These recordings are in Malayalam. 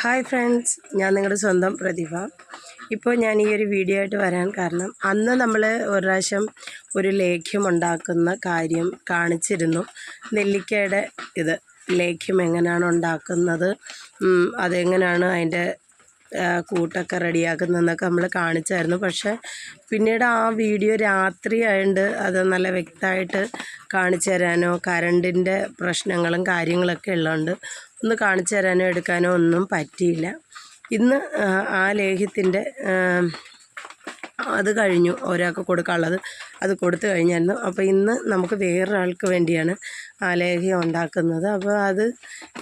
ഹായ് ഫ്രണ്ട്സ്, ഞാൻ നിങ്ങളുടെ സ്വന്തം പ്രതിഭ. ഇപ്പോൾ ഞാൻ ഈ ഒരു വീഡിയോ ആയിട്ട് വരാൻ കാരണം, അന്ന് നമ്മൾ ഒരു പ്രാവശ്യം ഒരു ലേഖ്യം ഉണ്ടാക്കുന്ന കാര്യം കാണിച്ചിരുന്നു. നെല്ലിക്കയുടെ ലേഖ്യം എങ്ങനെയാണ് ഉണ്ടാക്കുന്നത്, അതെങ്ങനെയാണ് അതിൻ്റെ കൂട്ടൊക്കെ റെഡിയാക്കുന്നതെന്നൊക്കെ നമ്മൾ കാണിച്ചായിരുന്നു. പക്ഷേ പിന്നീട് ആ വീഡിയോ രാത്രി ആയതുകൊണ്ട് അത് നല്ല വ്യക്തമായിട്ട് കാണിച്ചു തരാനോ കറണ്ടിൻ്റെ പ്രശ്നങ്ങളും കാര്യങ്ങളൊക്കെ ഉള്ളതുകൊണ്ട് ഒന്ന് കാണിച്ചു തരാനോ എടുക്കാനോ ഒന്നും പറ്റിയില്ല. ഇന്ന് ആ ലേഹ്യത്തിൻ്റെ അത് കഴിഞ്ഞു, ഒരാൾക്ക് കൊടുക്കാനുള്ളത് അത് കൊടുത്തു കഴിഞ്ഞായിരുന്നു. അപ്പോൾ ഇന്ന് നമുക്ക് വേറൊരാൾക്ക് വേണ്ടിയാണ് ആ ലേഹ്യം ഉണ്ടാക്കുന്നത്. അപ്പോൾ അത്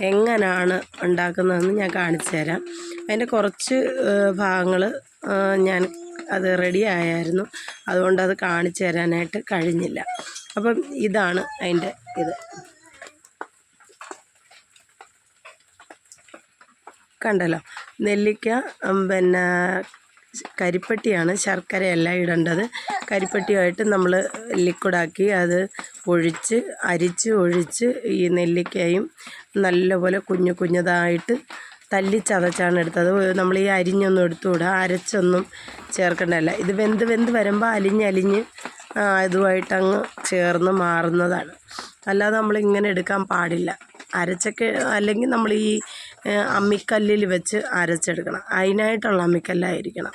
എങ്ങനെയാണ് ഉണ്ടാക്കുന്നതെന്ന് ഞാൻ കാണിച്ചു തരാം. അതിൻ്റെ കുറച്ച് ഭാഗങ്ങൾ ഞാൻ അത് റെഡി ആയായിരുന്നു, അതുകൊണ്ട് അത് കാണിച്ചു തരാനായിട്ട് കഴിഞ്ഞില്ല. അപ്പം ഇതാണ് അതിൻ്റെ കണ്ടല്ലോ, നെല്ലിക്ക പിന്നെ കരിപ്പട്ടിയാണ്, ശർക്കരയല്ല ഇടേണ്ടത്. കരിപ്പട്ടിയായിട്ട് നമ്മൾ ലിക്വിഡാക്കി അത് അരിച്ച് ഒഴിച്ച് ഈ നെല്ലിക്കയും നല്ലപോലെ കുഞ്ഞതായിട്ട് തല്ലിച്ചതച്ചാണ് എടുത്തത്. നമ്മൾ ഈ അരിഞ്ഞൊന്നും എടുത്തുകൂടാ, അരച്ചൊന്നും ചേർക്കേണ്ടതല്ല. ഇത് വെന്ത് വരുമ്പോൾ അലിഞ്ഞ് ഇതുമായിട്ടങ്ങ് ചേർന്ന് മാറുന്നതാണ്. അല്ലാതെ നമ്മളിങ്ങനെ എടുക്കാൻ പാടില്ല. അരച്ചൊക്കെ അല്ലെങ്കിൽ നമ്മൾ ഈ അമ്മിക്കല്ലിൽ വെച്ച് അരച്ചെടുക്കണം. അതിനായിട്ടുള്ള അമ്മിക്കല്ലായിരിക്കണം,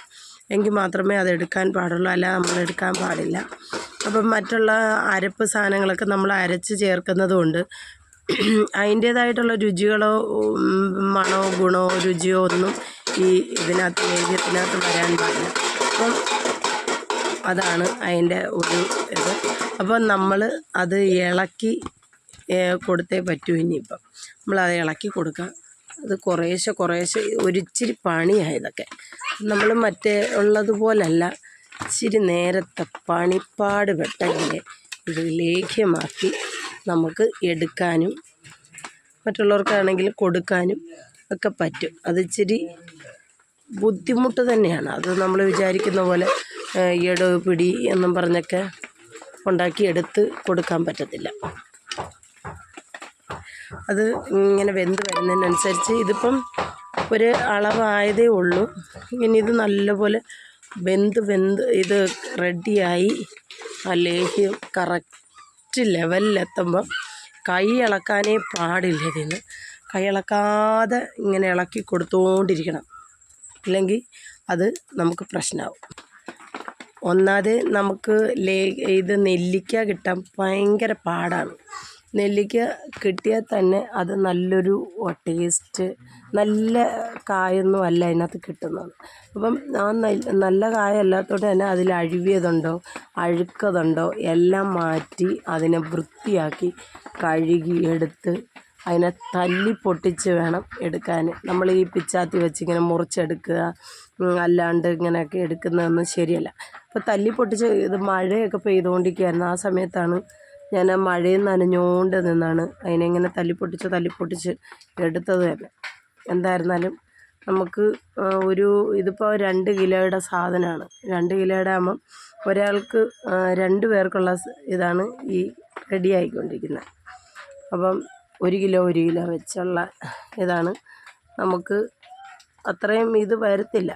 എങ്കിൽ മാത്രമേ അതെടുക്കാൻ പാടുള്ളൂ, അല്ലാതെ നമ്മൾ എടുക്കാൻ പാടില്ല. അപ്പം മറ്റുള്ള അരപ്പ് സാധനങ്ങളൊക്കെ നമ്മൾ അരച്ച് ചേർക്കുന്നത് കൊണ്ട് അതിൻ്റേതായിട്ടുള്ള രുചികളോ മണമോ ഗുണമോ രുചിയോ ഒന്നും ഈ ലേഹ്യത്തിനകത്ത് വരാൻ പാടില്ല. അപ്പം അതാണ് അതിൻ്റെ ഒരു അപ്പം നമ്മൾ അത് ഇളക്കി കൊടുത്തേ പറ്റൂ. ഇനിയിപ്പം നമ്മളത് ഇളക്കി കൊടുക്കുക. അത് കുറേശ്ശെ ഒരിച്ചിരി പണിയായതൊക്കെ നമ്മൾ മറ്റേ ഉള്ളതുപോലല്ല, ഇച്ചിരി നേരത്തെ പണിപ്പാട് പെട്ടെങ്കിൽ ഇത് ലേഖ്യമാക്കി നമുക്ക് എടുക്കാനും മറ്റുള്ളവർക്കാണെങ്കിൽ കൊടുക്കാനും ഒക്കെ പറ്റും. അതിച്ചിരി ബുദ്ധിമുട്ട് തന്നെയാണ്. അത് നമ്മൾ വിചാരിക്കുന്ന പോലെ പിടി എന്നും പറഞ്ഞൊക്കെ ഉണ്ടാക്കിയെടുത്ത് കൊടുക്കാൻ പറ്റത്തില്ല. അത് ഇങ്ങനെ വെന്ത് വരുന്നതിനനുസരിച്ച് ഇതിപ്പം ഒരു അളവായതേ ഉള്ളൂ. ഇനി ഇത് നല്ലപോലെ വെന്ത് ഇത് റെഡിയായി ആ ലേഹ്യം കറക്റ്റ് ലെവലിലെത്തുമ്പോൾ കൈ ഇളക്കാനേ പാടില്ല. ഇതിന് കൈ ഇളക്കാതെ ഇങ്ങനെ ഇളക്കി കൊടുത്തുകൊണ്ടിരിക്കണം, ഇല്ലെങ്കിൽ അത് നമുക്ക് പ്രശ്നമാവും. ഒന്നാമത് നമുക്ക് നെല്ലിക്ക കിട്ടാൻ ഭയങ്കര പാടാണ്. നെല്ലിക്ക കിട്ടിയാൽ തന്നെ അത് നല്ലൊരു ടേസ്റ്റ്, നല്ല കായൊന്നും അല്ല അതിനകത്ത് കിട്ടുന്നത്. അപ്പം ആ നല്ല കായ അല്ലാത്തതുകൊണ്ട് തന്നെ അതിൽ അഴുക്കതുണ്ടോ എല്ലാം മാറ്റി അതിനെ വൃത്തിയാക്കി കഴുകി എടുത്ത് അതിനെ തല്ലി പൊട്ടിച്ച് വേണം എടുക്കാൻ. നമ്മൾ ഈ പിച്ചാത്തി വെച്ച് ഇങ്ങനെ മുറിച്ചെടുക്കുക അല്ലാണ്ട് ഇങ്ങനെയൊക്കെ എടുക്കുന്നതൊന്നും ശരിയല്ല. അപ്പോൾ തല്ലി പൊട്ടിച്ച് ഇത് മഴയൊക്കെ പെയ്തുകൊണ്ടിരിക്കുകയായിരുന്നു. ആ സമയത്താണ് ഞാൻ ആ മഴയിൽ നനഞ്ഞുകൊണ്ട് നിന്നാണ് അതിനെങ്ങനെ തല്ലിപ്പൊട്ടിച്ച് എടുത്തത് തന്നെ. എന്തായിരുന്നാലും നമുക്ക് ഇതിപ്പോൾ 2 കിലോയുടെ സാധനമാണ്. 2 കിലോയുടെ ആകുമ്പം ഒരാൾക്ക് 2 പേർക്കുള്ള ഇതാണ് ഈ റെഡി ആയിക്കൊണ്ടിരിക്കുന്നത്. അപ്പം 1 കിലോ വെച്ചുള്ള ഇതാണ്. നമുക്ക് അത്രയും ഇത് വരത്തില്ല,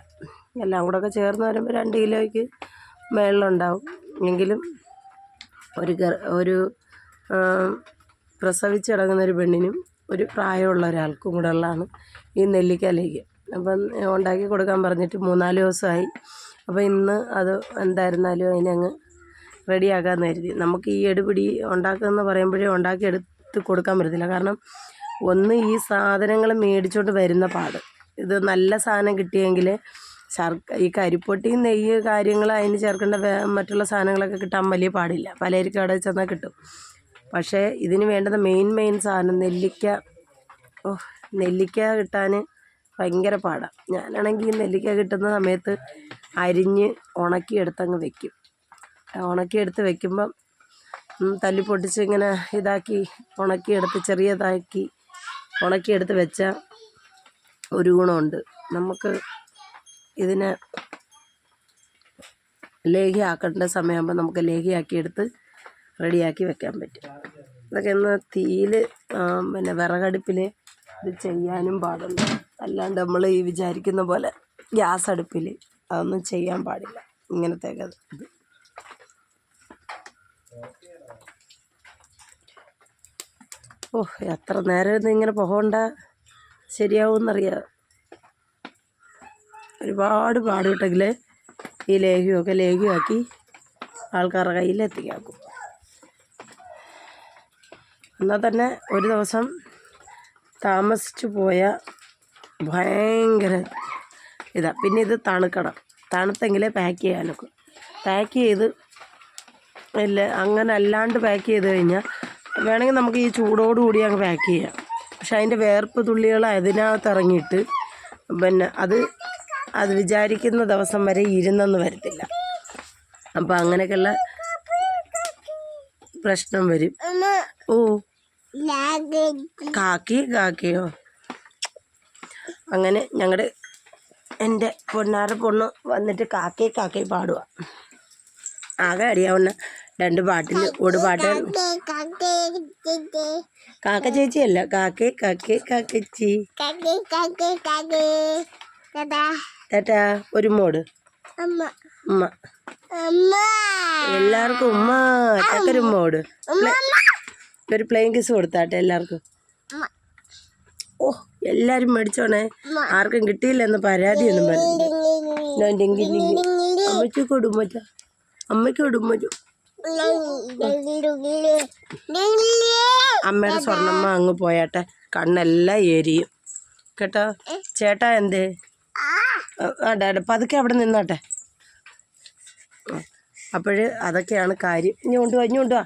എല്ലാം കൂടെയൊക്കെ ചേർന്ന് വരുമ്പോൾ 2 കിലോയ്ക്ക് മേളിലുണ്ടാവും. എങ്കിലും ഒരു പ്രസവിച്ചിറങ്ങുന്നൊരു പെണ്ണിനും ഒരു പ്രായമുള്ള ഒരാൾക്കും കൂടെ ഉള്ളതാണ് ഈ നെല്ലിക്ക ലേഹ്യം. അപ്പം ഉണ്ടാക്കി കൊടുക്കാൻ പറഞ്ഞിട്ട് 3-4 ദിവസമായി. അപ്പോൾ ഇന്ന് അത് എന്തായിരുന്നാലും അതിനങ്ങ് റെഡിയാക്കാമെന്ന് കരുതി. നമുക്ക് ഈ എടുപിടി ഉണ്ടാക്കുമെന്ന് പറയുമ്പോഴേ ഉണ്ടാക്കിയെടുത്ത് കൊടുക്കാൻ പറ്റത്തില്ല. കാരണം ഒന്ന് ഈ സാധനങ്ങൾ മേടിച്ചുകൊണ്ട് വരുന്ന പാട്, ഇത് നല്ല സാധനം കിട്ടിയെങ്കിൽ ഈ കരിപ്പൊട്ടിയും നെയ്യ് കാര്യങ്ങൾ അതിന് ചേർക്കേണ്ട മറ്റുള്ള സാധനങ്ങളൊക്കെ കിട്ടാൻ വലിയ പാടില്ല. പലചരക്ക് കടയിൽ ചെന്നാൽ കിട്ടും. പക്ഷേ ഇതിന് വേണ്ടുന്ന മെയിൻ സാധനം നെല്ലിക്ക കിട്ടാൻ ഭയങ്കര പാടാണ്. ഞാനാണെങ്കിൽ നെല്ലിക്ക കിട്ടുന്ന സമയത്ത് അരിഞ്ഞ് ഉണക്കിയെടുത്തങ്ങ് വെക്കും. ഉണക്കിയെടുത്ത് വെക്കുമ്പം തല്ലി പൊട്ടിച്ച് ഇങ്ങനെ ഇതാക്കി ഉണക്കിയെടുത്ത് ചെറിയതാക്കി ഉണക്കിയെടുത്ത് വെച്ചാൽ ഒരു ഗുണമുണ്ട്. നമുക്ക് ഇതിനെ ലേഹ്യമാക്കേണ്ട സമയമാകുമ്പോൾ നമുക്ക് ലേഹ്യമാക്കിയെടുത്ത് റെഡിയാക്കി വെക്കാൻ പറ്റും. ഇതൊക്കെ ഒന്ന് തീയിൽ വിറകടുപ്പിൽ ഇത് ചെയ്യാനും പാടുള്ളൂ. അല്ലാണ്ട് നമ്മൾ ഈ വിചാരിക്കുന്ന പോലെ ഗ്യാസ് അടുപ്പിൽ അതൊന്നും ചെയ്യാൻ പാടില്ല. ഇങ്ങനത്തെ ഇത് എത്ര നേരം ഇത് ഇങ്ങനെ പോകണ്ട ശരിയാവുമെന്നറിയാം. ഒരുപാട് പാടുപെട്ടെങ്കിൽ ഈ ലേഹ്യമൊക്കെ ലേഹ്യമാക്കി ആൾക്കാരുടെ കയ്യിൽ എത്തിക്കാക്കും. എന്നാൽ തന്നെ ഒരു ദിവസം താമസിച്ചു പോയ ഭയങ്കര പിന്നെ ഇത് തണുക്കണം. തണുത്തെങ്കിലേ പാക്ക് ചെയ്യാനൊക്കെ. പാക്ക് ചെയ്ത് ഇല്ല അങ്ങനെ അല്ലാണ്ട് പാക്ക് ചെയ്ത് കഴിഞ്ഞാൽ വേണമെങ്കിൽ നമുക്ക് ഈ ചൂടോടുകൂടി അങ്ങ് പാക്ക് ചെയ്യാം. പക്ഷെ അതിൻ്റെ വേർപ്പ് തുള്ളികൾ അതിനകത്ത് ഇറങ്ങിയിട്ട് പിന്നെ അത് വിചാരിക്കുന്ന ദിവസം വരെ ഇരുന്നെന്ന് വരത്തില്ല. അപ്പം അങ്ങനെയൊക്കെയുള്ള പ്രശ്നം വരും. കാക്കയോ അങ്ങനെ എൻ്റെ പൊന്നാര പൊണ്ണ് വന്നിട്ട് കാക്കേ പാടുക. ആകെ അറിയാവുന്ന 2 പാട്ടിൽ ഒരു പാട്ട് കാക്ക ചേച്ചിയല്ല, കാക്കച്ചി. ടാറ്റാ ഒരു മോട് ഉമ്മ. എല്ലാവർക്കും ഉമ്മ ചക്കര മോട്. ഒരു പ്ലെയിൻ കിസ് കൊടുത്താട്ടെ എല്ലാവർക്കും. എല്ലാവരും മേടിച്ചോണേ. ആർക്കും കിട്ടിയില്ലെന്ന് പരാതിയൊന്നും പറഞ്ഞില്ല. അമ്മയ്ക്ക് കൊടുമച്ച, അമ്മയ്ക്ക് കൊടുമച്ച. അമ്മയുടെ സ്വർണ്ണമ്മ അങ്ങ് പോയാട്ടെ, കണ്ണെല്ലാം എരിയും കേട്ടോ. ചേട്ടാ എന്തേ? പതുക്കെ അവിടെ നിന്നോട്ടെ. അതൊക്കെയാണ് കാര്യം. ഇനി കൊണ്ടുവാ.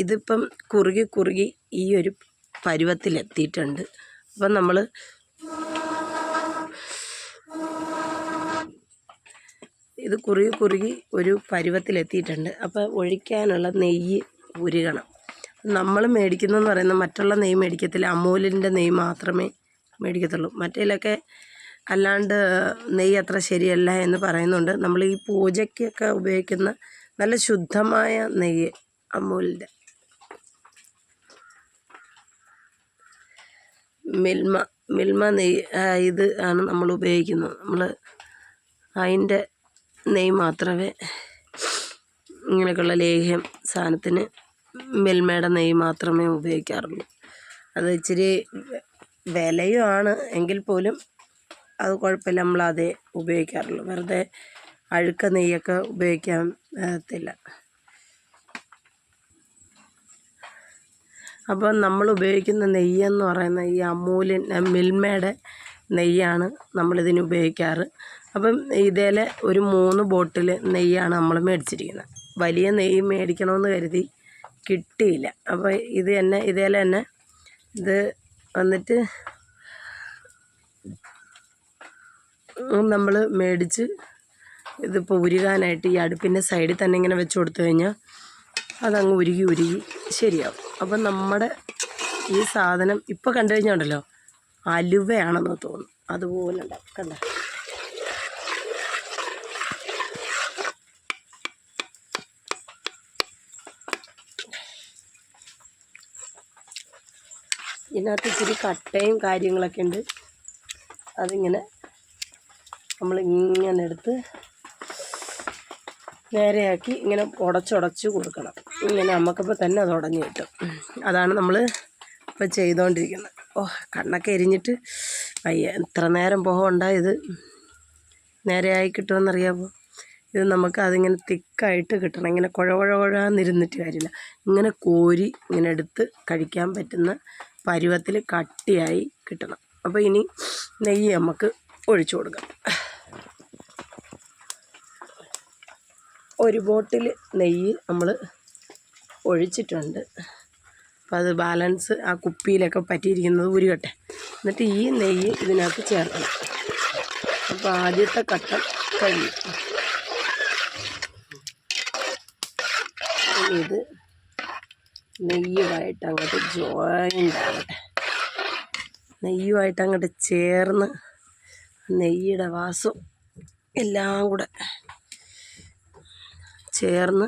ഇതിപ്പം കുറുകി ഈ ഒരു പരുവത്തിലെത്തിയിട്ടുണ്ട്. അപ്പം നമ്മൾ ഇത് കുറുകി ഒരു പരുവത്തിലെത്തിയിട്ടുണ്ട്. അപ്പോൾ ഒഴിക്കാനുള്ള നെയ്യ് ഉരുകണം. നമ്മൾ മേടിക്കുന്നതെന്ന് പറയുന്നത് മറ്റുള്ള നെയ്യ് മേടിക്കത്തില്ല, അമൂലിൻ്റെ നെയ്യ് മാത്രമേ മേടിക്കത്തുള്ളൂ. മറ്റേലൊക്കെ അല്ലാണ്ട് നെയ്യ് അത്ര ശരിയല്ല എന്ന് പറയുന്നുണ്ട്. നമ്മൾ ഈ പൂജയ്ക്കൊക്കെ ഉപയോഗിക്കുന്ന നല്ല ശുദ്ധമായ നെയ്യ് അമൂലിൻ്റെ മിൽമ നെയ്യ് ഇത് ആണ് നമ്മൾ ഉപയോഗിക്കുന്നത്. നമ്മൾ അതിൻ്റെ നെയ്യ് മാത്രമേ ഇങ്ങനെയൊക്കെയുള്ള ലേഹ്യം സാധനത്തിന് മിൽമയുടെ നെയ്യ് മാത്രമേ ഉപയോഗിക്കാറുള്ളൂ. അത് ഇച്ചിരി വിലയുമാണ് എങ്കിൽ പോലും അത് കുഴപ്പമില്ല, നമ്മളതേ ഉപയോഗിക്കാറുള്ളൂ. വെറുതെ അഴുക്ക നെയ്യൊക്കെ ഉപയോഗിക്കാൻ പറ്റത്തില്ല. അപ്പോൾ നമ്മൾ ഉപയോഗിക്കുന്ന നെയ്യെന്ന് പറയുന്നത് ഈ മിൽമയുടെ നെയ്യാണ് നമ്മളിതിന് ഉപയോഗിക്കാറ്. അപ്പം ഇതിലെ ഒരു 3 ബോട്ടിൽ നെയ്യാണ് നമ്മൾ മേടിച്ചിരിക്കുന്നത്. വലിയ നെയ്യ് മേടിക്കണമെന്ന് കരുതി കിട്ടിയില്ല. അപ്പോൾ ഇതേലെ തന്നെ ഇത് വന്നിട്ട് നമ്മൾ മേടിച്ച് ഇതിപ്പോൾ ഉരുകാനായിട്ട് ഈ അടുപ്പിൻ്റെ സൈഡിൽ തന്നെ ഇങ്ങനെ വെച്ച് കൊടുത്തു കഴിഞ്ഞാൽ അതങ്ങ് ഉരുകി ശരിയാവും. അപ്പം നമ്മുടെ ഈ സാധനം ഇപ്പോൾ കണ്ടു കഴിഞ്ഞാൽ ഉണ്ടല്ലോ അലുവയാണെന്ന് തോന്നും. അതുപോലെ ഉണ്ടാവും. കണ്ട ഇതിനകത്ത് ഇച്ചിരി കട്ടയും കാര്യങ്ങളൊക്കെ ഉണ്ട്. അതിങ്ങനെ നമ്മളിങ്ങനെ എടുത്ത് നേരെയാക്കി ഇങ്ങനെ ഉടച്ചുടച്ച് കൊടുക്കണം. ഇങ്ങനെ നമുക്കിപ്പോൾ തന്നെ അത് ഉടഞ്ഞ് കിട്ടും. അതാണ് നമ്മൾ ഇപ്പോൾ ചെയ്തുകൊണ്ടിരിക്കുന്നത്. കണ്ണൊക്കെ എരിഞ്ഞിട്ട് എത്ര നേരം പോകണ്ട ഇത് നേരെയായി കിട്ടുമെന്നറിയാമോ. ഇത് നമുക്ക് അതിങ്ങനെ തിക്കായിട്ട് കിട്ടണം. ഇങ്ങനെ കുഴന്നിരുന്നിട്ട് കാര്യമില്ല. ഇങ്ങനെ കോരി ഇങ്ങനെ എടുത്ത് കഴിക്കാൻ പറ്റുന്ന പരുവത്തിൽ കട്ടിയായി കിട്ടണം. അപ്പോൾ ഇനി നെയ്യ് നമുക്ക് ഒഴിച്ചു കൊടുക്കാം. 1 ബോട്ടിൽ നെയ്യ് നമ്മൾ ഒഴിച്ചിട്ടുണ്ട്. അപ്പോൾ അത് ബാലൻസ് ആ കുപ്പിയിലൊക്കെ പറ്റിയിരിക്കുന്നത് ഉരുകട്ടെ. എന്നിട്ട് ഈ നെയ്യ് ഇതിനകത്ത് ചേർക്കണം. അപ്പോൾ ആദ്യത്തെ ഘട്ടം കഴിയും. ഇത് നെയ്യുമായിട്ട് അങ്ങോട്ട് ജോയിൻ്റ് ആവട്ടെ. നെയ്യുമായിട്ട് അങ്ങോട്ട് ചേർന്ന് നെയ്യുടെ വാസം എല്ലാം കൂടെ ചേർന്ന്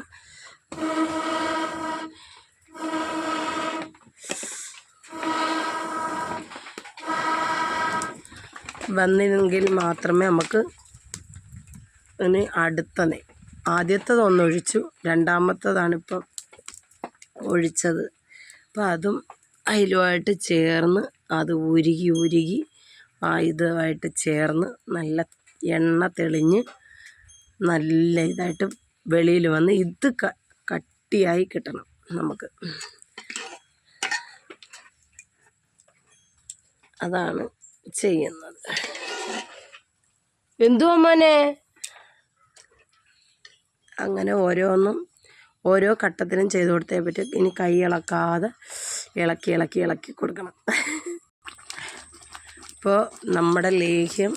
വന്നെങ്കിൽ മാത്രമേ നമുക്ക് ഇനി അടുത്ത ആദ്യത്തതൊന്നൊഴിച്ചു, രണ്ടാമത്തതാണിപ്പം ഒഴിച്ചത്. അപ്പം അതും അതിലുമായിട്ട് ചേർന്ന് അത് ഉരുകി ഇതുമായിട്ട് ചേർന്ന് നല്ല എണ്ണ തെളിഞ്ഞ് നല്ല ഇതായിട്ട് വെളിയിൽ വന്ന് ഇത് കട്ടിയായി കിട്ടണം നമുക്ക്. അതാണ് ചെയ്യുന്നത്. എന്തുവാ മോനെ? അങ്ങനെ ഓരോ ഘട്ടത്തിലും ചെയ്ത് കൊടുത്തേ പറ്റും. ഇനി കൈ ഇളക്കാതെ ഇളക്കി കൊടുക്കണം. ഇപ്പോൾ നമ്മുടെ ലേഹ്യം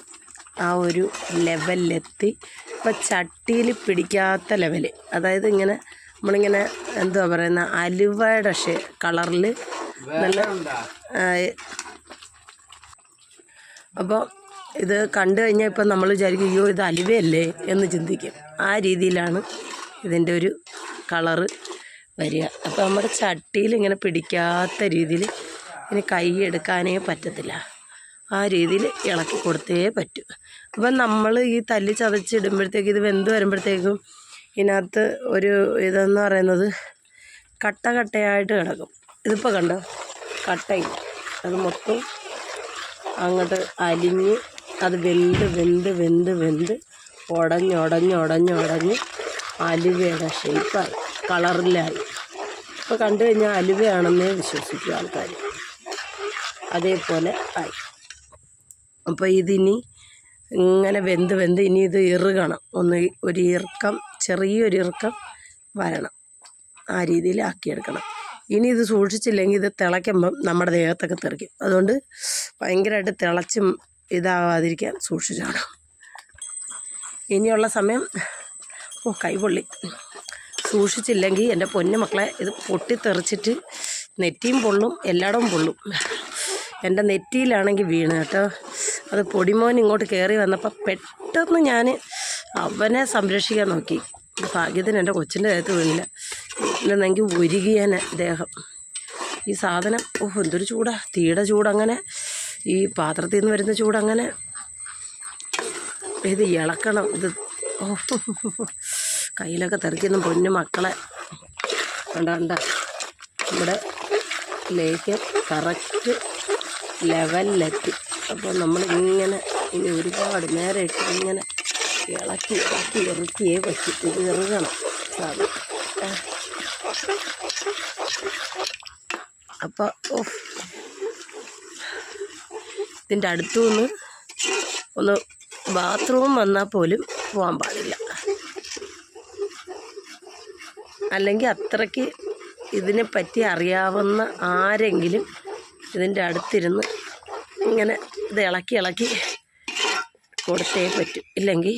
ആ ഒരു ലെവലിലെത്തി. ഇപ്പോൾ ചട്ടിയിൽ പിടിക്കാത്ത ലെവല്, അതായത് ഇങ്ങനെ നമ്മളിങ്ങനെ എന്തുവാ പറയുന്ന അലുവയുടെ കളറിൽ നല്ല. അപ്പോൾ ഇത് കണ്ടു കഴിഞ്ഞാൽ ഇപ്പം നമ്മൾ വിചാരിക്കും അയ്യോ ഇത് അലുവയല്ലേ എന്ന് ചിന്തിക്കും. ആ രീതിയിലാണ് ഇതിൻ്റെ ഒരു കളറ് വരിക. അപ്പോൾ നമ്മുടെ ചട്ടിയിൽ ഇങ്ങനെ പിടിക്കാത്ത രീതിയിൽ ഇനി കൈ എടുക്കാനേ പറ്റത്തില്ല. ആ രീതിയിൽ ഇളക്കി കൊടുത്തേ പറ്റൂ. അപ്പം നമ്മൾ ഈ തല്ലി ചതച്ചിടുമ്പോഴത്തേക്ക് ഇത് വെന്ത് വരുമ്പോഴത്തേക്കും ഇതിനകത്ത് ഒരു ഇതെന്ന് പറയുന്നത് കട്ടയായിട്ട് കിടക്കും. ഇതിപ്പോൾ കണ്ടോ കട്ടയില്ല, അത് മൊത്തം അങ്ങോട്ട് അലിഞ്ഞ് അത് വെന്ത് ഉടഞ്ഞ് അലുവയുടെ ഷേപ്പായി കളറിലായി. ഇപ്പോൾ കണ്ടു കഴിഞ്ഞാൽ അലുവയാണെന്നേ വിശ്വസിക്കും ആൾക്കാർ. അതേപോലെ ആയി. അപ്പോൾ ഇതിനി ഇങ്ങനെ വെന്ത് ഇനി ഇത് ഇറുകണം, ഒരു ചെറിയൊരു ഇറുക്കം വരണം. ആ രീതിയിൽ ആക്കിയെടുക്കണം. ഇനി ഇത് സൂക്ഷിച്ചില്ലെങ്കിൽ ഇത് തിളയ്ക്കുമ്പം നമ്മുടെ ദേഹത്തൊക്കെ തെറിക്കും. അതുകൊണ്ട് ഭയങ്കരമായിട്ട് തിളച്ചും ഇതാവാതിരിക്കാൻ സൂക്ഷിച്ചോണം. ഇനിയുള്ള സമയം കൈപൊള്ളി സൂക്ഷിച്ചില്ലെങ്കിൽ എൻ്റെ പൊന്നു മക്കളെ ഇത് പൊട്ടിത്തെറിച്ചിട്ട് നെറ്റിയും പൊള്ളും, എല്ലായിടവും പൊള്ളും. എൻ്റെ നെറ്റിയിലാണെങ്കിൽ വീണ് കേട്ടോ. അത് പൊടിമോൻ ഇങ്ങോട്ട് കയറി വന്നപ്പോൾ പെട്ടെന്ന് ഞാൻ അവനെ സംരക്ഷിക്കാൻ നോക്കി. ഭാഗ്യത്തിന് എൻ്റെ കൊച്ചിൻ്റെ ദേഹത്ത് വീണില്ല, ഇല്ലെന്നെങ്കിൽ ഉരുകിയാൻ ദേഹം. ഈ സാധനം എന്തൊരു ചൂടാ, തീയുടെ ചൂടങ്ങനെ, ഈ പാത്രത്തിൽ നിന്ന് വരുന്ന ചൂടങ്ങനെ. ഇത് ഇളക്കണം. ഇത് കയ്യിലൊക്കെ തെറിക്കുന്ന പൊന്നു മക്കളെ കണ്ട നമ്മുടെ ലേഹ്യം കറക്റ്റ് ലെവലിലെത്തി. അപ്പോൾ നമ്മളിങ്ങനെ ഇനി ഒരുപാട് നേരം ഇട്ട് ഇങ്ങനെ ഇളക്കി ഇറക്കിയേ പറ്റും. ഇത് ഇറങ്ങണം സാധനം. അപ്പോൾ ഇതിൻ്റെ അടുത്തുനിന്ന് ഒന്ന് ബാത്റൂം വന്നാൽ പോലും പോകാൻ പാടില്ല. അല്ലെങ്കിൽ അത്രയ്ക്ക് ഇതിനെ പറ്റി അറിയാവുന്ന ആരെങ്കിലും ഇതിൻ്റെ അടുത്തിരുന്ന് ഇങ്ങനെ ഇത് ഇളക്കി കൊടുത്തേ പറ്റും. ഇല്ലെങ്കിൽ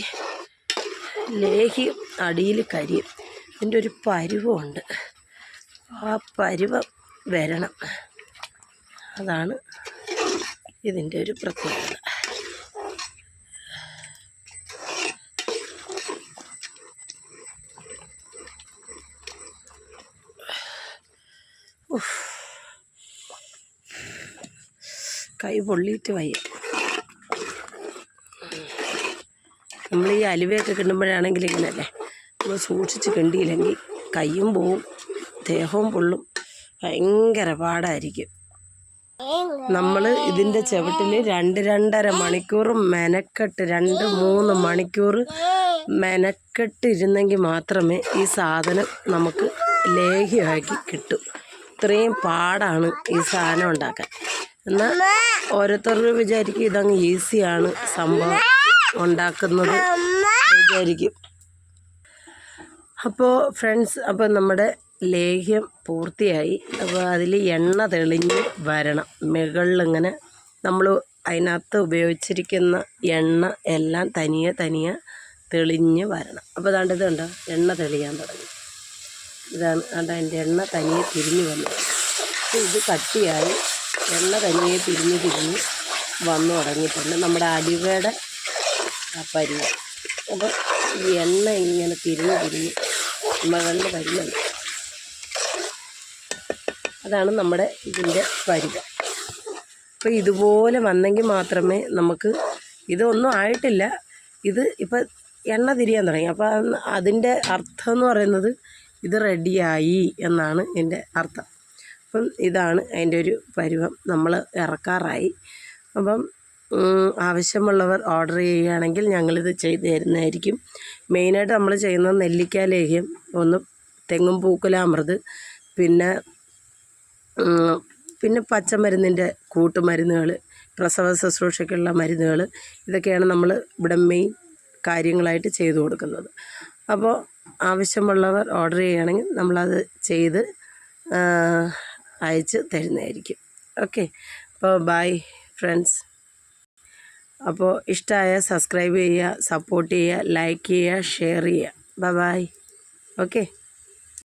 ലേഹ്യം അടിയിൽ കരിയും. ഇതിൻ്റെ ഒരു പരുവമുണ്ട്, ആ പരുവം വരണം. അതാണ് ഇതിൻ്റെ ഒരു പ്രത്യേകത. കൈ പൊള്ളിയിട്ട് വയ്യ. നമ്മൾ ഈ അലുവയൊക്കെ കിണ്ടുമ്പോഴാണെങ്കിൽ ഇങ്ങനെയല്ലേ, നമ്മൾ സൂക്ഷിച്ച് കിണ്ടിയില്ലെങ്കിൽ കയ്യും പോവും, ദേഹവും പൊള്ളും, ഭയങ്കര പാടായിരിക്കും. നമ്മൾ ഇതിൻ്റെ ചുവട്ടിൽ 2-2.5 മണിക്കൂർ മെനക്കെട്ട് 2-3 മണിക്കൂർ മെനക്കെട്ടിരുന്നെങ്കിൽ മാത്രമേ ഈ സാധനം നമുക്ക് ലേഹ്യമാക്കി കിട്ടും. ഇത്രയും പാടാണ് ഈ സാധനം ഉണ്ടാക്കാൻ. എന്നാൽ ഓരോരുത്തരും വിചാരിക്കും ഇതങ്ങ് ഈസിയാണ് സംഭവം ഉണ്ടാക്കുന്നത് വിചാരിക്കും. അപ്പോൾ ഫ്രണ്ട്സ്, അപ്പോൾ നമ്മുടെ ലേഹ്യം പൂർത്തിയായി. അപ്പോൾ അതിൽ എണ്ണ തെളിഞ്ഞ് വരണം. മുകളിലിങ്ങനെ നമ്മൾ അതിനകത്ത് ഉപയോഗിച്ചിരിക്കുന്ന എണ്ണ എല്ലാം തനിയെ തെളിഞ്ഞ് വരണം. അപ്പോൾ അതാണ്ട് ഇതുണ്ടോ എണ്ണ തെളിയാൻ തുടങ്ങി. ഇതാണ് അതിൻ്റെ എണ്ണ തനിയെ തിരിഞ്ഞ് വന്നത്. ഇത് കട്ടിയായി എണ്ണ തനിയെ തിരിഞ്ഞ് വന്നു തുടങ്ങിയിട്ടുണ്ട് നമ്മുടെ അലുവയുടെ പരുവം. അപ്പോൾ ഈ എണ്ണ ഇങ്ങനെ തിരിഞ്ഞ് മുകളിൽ വരുന്നുണ്ട്. അതാണ് നമ്മുടെ ഇതിൻ്റെ പരുവം. അപ്പോൾ ഇതുപോലെ വന്നെങ്കിൽ മാത്രമേ നമുക്ക് ഇതൊന്നും ആയിട്ടില്ല. ഇത് ഇപ്പം എണ്ണ തിരിയാൻ തുടങ്ങി. അപ്പോൾ അതിൻ്റെ അർത്ഥം എന്ന് പറയുന്നത് ഇത് റെഡിയായി എന്നാണ് എൻ്റെ അർത്ഥം. അപ്പം ഇതാണ് അതിൻ്റെ ഒരു പരുവം. നമ്മൾ ഇറക്കാറായി. അപ്പം ആവശ്യമുള്ളവർ ഓർഡർ ചെയ്യുകയാണെങ്കിൽ ഞങ്ങളിത് ചെയ്തു തരുന്നതായിരിക്കും. മെയിനായിട്ട് നമ്മൾ ചെയ്യുന്നത് നെല്ലിക്ക ലേഹ്യം, ഒന്ന് തെങ്ങും പൂക്കുലാമൃത്, പിന്നെ പച്ചമരുന്നിൻ്റെ കൂട്ടുമരുന്നുകൾ, പ്രസവ ശുശ്രൂഷയ്ക്കുള്ള മരുന്നുകൾ, ഇതൊക്കെയാണ് നമ്മൾ ഇവിടെ മെയിൻ കാര്യങ്ങളായിട്ട് ചെയ്തു കൊടുക്കുന്നത്. അപ്പോൾ ആവശ്യമുള്ളവർ ഓർഡർ ചെയ്യുകയാണെങ്കിൽ നമ്മളത് ചെയ്ത് അയച്ച് തരുന്നതായിരിക്കും. ഓക്കെ, അപ്പോൾ ബൈ ഫ്രണ്ട്സ്. അപ്പോൾ ഇഷ്ടമായ സബ്സ്ക്രൈബ് ചെയ്യുക, സപ്പോർട്ട് ചെയ്യുക, ലൈക്ക് ചെയ്യുക, ഷെയർ ചെയ്യുക. ബൈ. ഓക്കെ.